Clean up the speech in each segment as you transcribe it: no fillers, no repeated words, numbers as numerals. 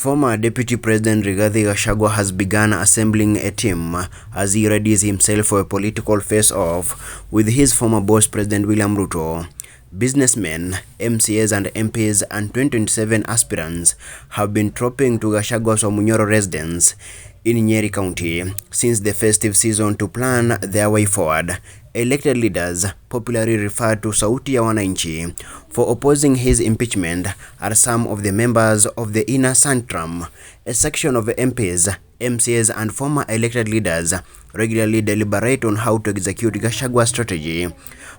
Former Deputy President Riggy Gachagua has begun assembling a team as he readies himself for a political face-off with his former boss President William Ruto. Businessmen, MCAs and MPs and 2027 aspirants have been trooping to Gachagua's Wamunyoro residence in Nyeri County since the festive season to plan their way forward. Elected leaders, popularly referred to Sauti ya Wananchi, for opposing his impeachment are some of the members of the Inner Sanctum, a section of MPs, MCAs and former elected leaders regularly deliberate on how to execute Gachagua's strategy.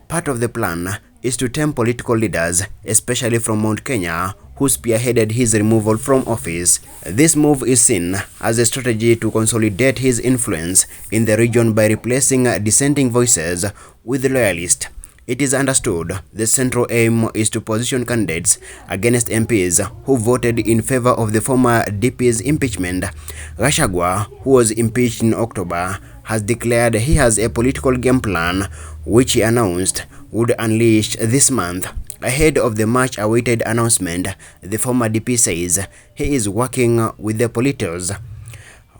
Part of the plan is to tempt political leaders, especially from Mount Kenya, who spearheaded his removal from office. This move is seen as a strategy to consolidate his influence in the region by replacing dissenting voices with loyalists. It is understood the central aim is to position candidates against MPs who voted in favor of the former DP's impeachment. Gachagua, who was impeached in October, has declared he has a political game plan which he announced would unleash this month. Ahead of the much-awaited announcement, the former DP says he is working with the politos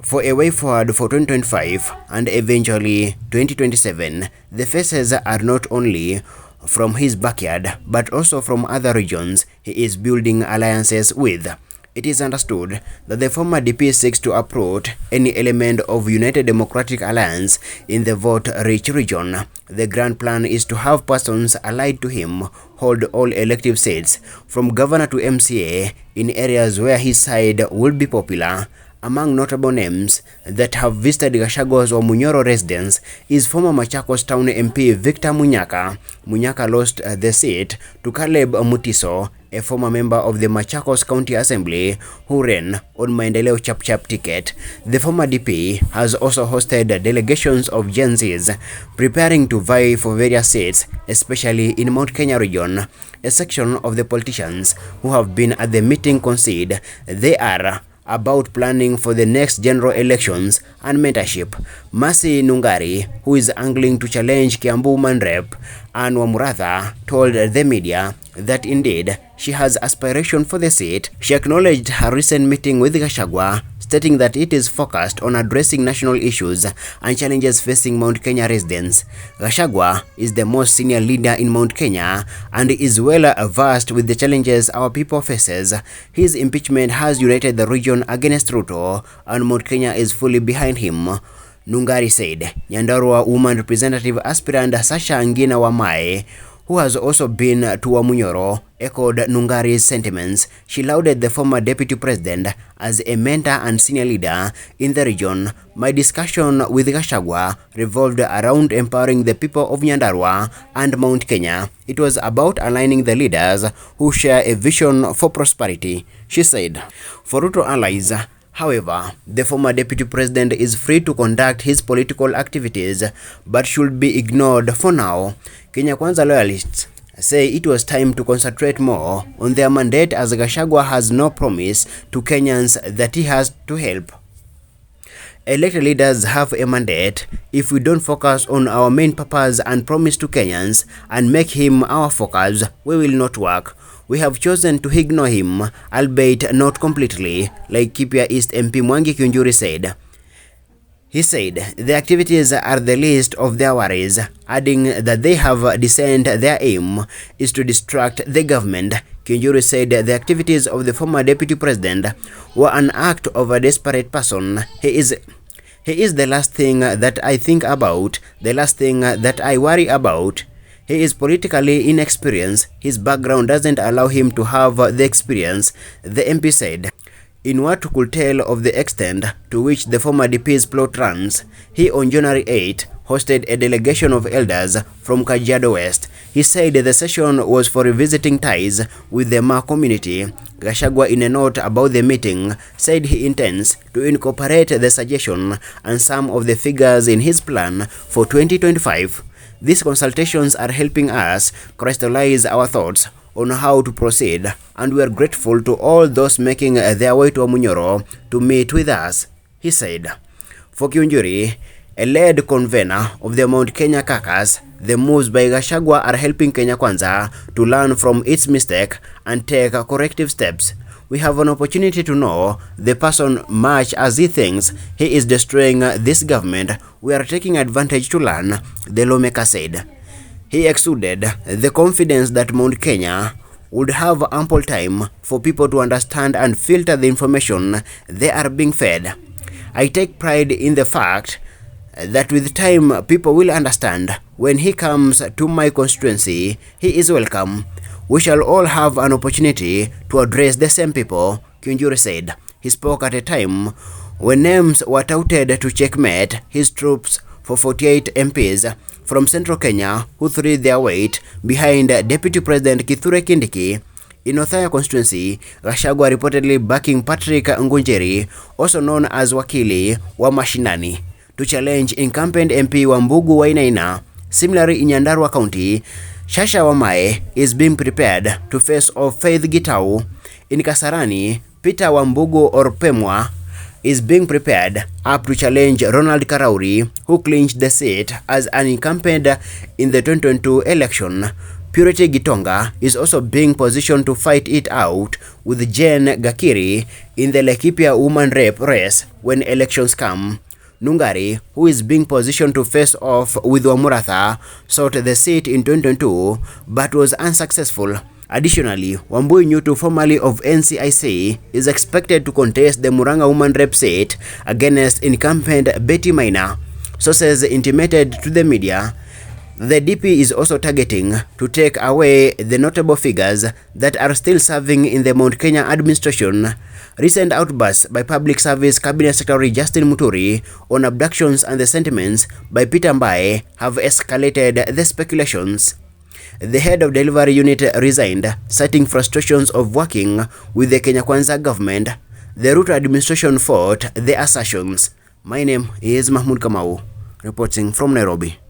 for a way forward for 2025 and eventually 2027. The faces are not only from his backyard but also from other regions he is building alliances with. It is understood that the former DP seeks to uproot any element of United Democratic Alliance in the vote-rich region. The grand plan is to have persons allied to him hold all elective seats, from governor to MCA, in areas where his side will be popular. Among notable names that have visited Gachagua's Wamunyoro residence is former Machakos Town MP Victor Munyaka. Munyaka lost the seat to Caleb Mutiso, a former member of the Machakos County Assembly who ran on Maendeleo Chap ticket. The former DP has also hosted delegations of Gen Zs preparing to vie for various seats, especially in Mount Kenya region. A section of the politicians who have been at the meeting concede they are about planning for the next general elections and mentorship. Mercy Nungari, who is angling to challenge Kiambu Man Rep Anne Wamuratha, told the media that indeed she has aspiration for the seat. She acknowledged her recent meeting with Gachagua, stating that it is focused on addressing national issues and challenges facing Mount Kenya residents. Gachagua is the most senior leader in Mount Kenya and is well versed with the challenges our people faces. His impeachment has united the region against Ruto, and Mount Kenya is fully behind him, Nungari said. Nyandarua woman representative aspirant Sasha Ngina Wamae, who has also been to Wamunyoro, echoed Nungari's sentiments. She lauded the former deputy president as a mentor and senior leader in the region. My discussion with Gachagua revolved around empowering the people of Nyandarua and Mount Kenya. It was about aligning the leaders who share a vision for prosperity, she said. For Ruto allies, however, the former deputy president is free to conduct his political activities but should be ignored for now. Kenya Kwanza loyalists say it was time to concentrate more on their mandate as Gachagua has no promise to Kenyans that he has to help. Elected leaders have a mandate. If we don't focus on our main purpose and promise to Kenyans and make him our focus, we will not work. We have chosen to ignore him, albeit not completely, like Kipia East MP Mwangi Kunjuri said. He said the activities are the least of their worries, adding that they have discerned their aim is to distract the government. Kunjuri said the activities of the former deputy president were an act of a desperate person. He is the last thing that I think about, the last thing that I worry about. He is politically inexperienced. His background doesn't allow him to have the experience, the MP said. In what could tell of the extent to which the former DP's plot runs, he on January 8 hosted a delegation of elders from Kajiado West. He said the session was for revisiting ties with the Ma community. Gachagua, in a note about the meeting, said he intends to incorporate the suggestion and some of the figures in his plan for 2025. These consultations are helping us crystallize our thoughts on how to proceed, and we are grateful to all those making their way to Wamunyoro to meet with us, he said. For Kunjuri, a lead convener of the Mount Kenya caucus, the moves by Gachagua are helping Kenya Kwanza to learn from its mistake and take corrective steps. we have an opportunity to know the person much as he thinks he is destroying this government. We are taking advantage to learn, the lawmaker said. He exuded the confidence that Mount Kenya would have ample time for people to understand and filter the information they are being fed. I take pride in the fact that with time people will understand. When he comes to my constituency, he is welcome. We shall all have an opportunity to address the same people, Kinjuri said. He spoke at a time when names were touted to checkmate his troops for 48 MPs from Central Kenya who threw their weight behind Deputy President Kithure Kindiki. In Othaya constituency, Gachagua reportedly backing Patrick Ngunjiri, also known as Wakili wa Mashinani, to challenge incumbent MP Wambugu Wainaina. Similarly, in Nyandarua County, Shasha Wamae is being prepared to face off Faith Gitau. In Kasarani, Peter Wambugu Orpemwa is being prepared up to challenge Ronald Karauri, who clinched the seat as an incumbent in the 2022 election. Purity Gitonga is also being positioned to fight it out with Jen Gakiri in the Laikipia woman rep race when elections come. Nungari, who is being positioned to face off with Wamuratha, sought the seat in 2022 but was unsuccessful. Additionally, Wambui Nyutu, formerly of NCIC, is expected to contest the Muranga woman rep seat against incumbent Betty Maina. Sources intimated to the media the DP is also targeting to take away the notable figures that are still serving in the Mount Kenya administration. Recent outbursts by Public Service Cabinet Secretary Justin Muturi on abductions and the sentiments by Peter Mbae have escalated the speculations. The head of delivery unit resigned, citing frustrations of working with the Kenya Kwanza government. The Ruto administration fought the assertions. My name is Mahmoud Kamau, reporting from Nairobi.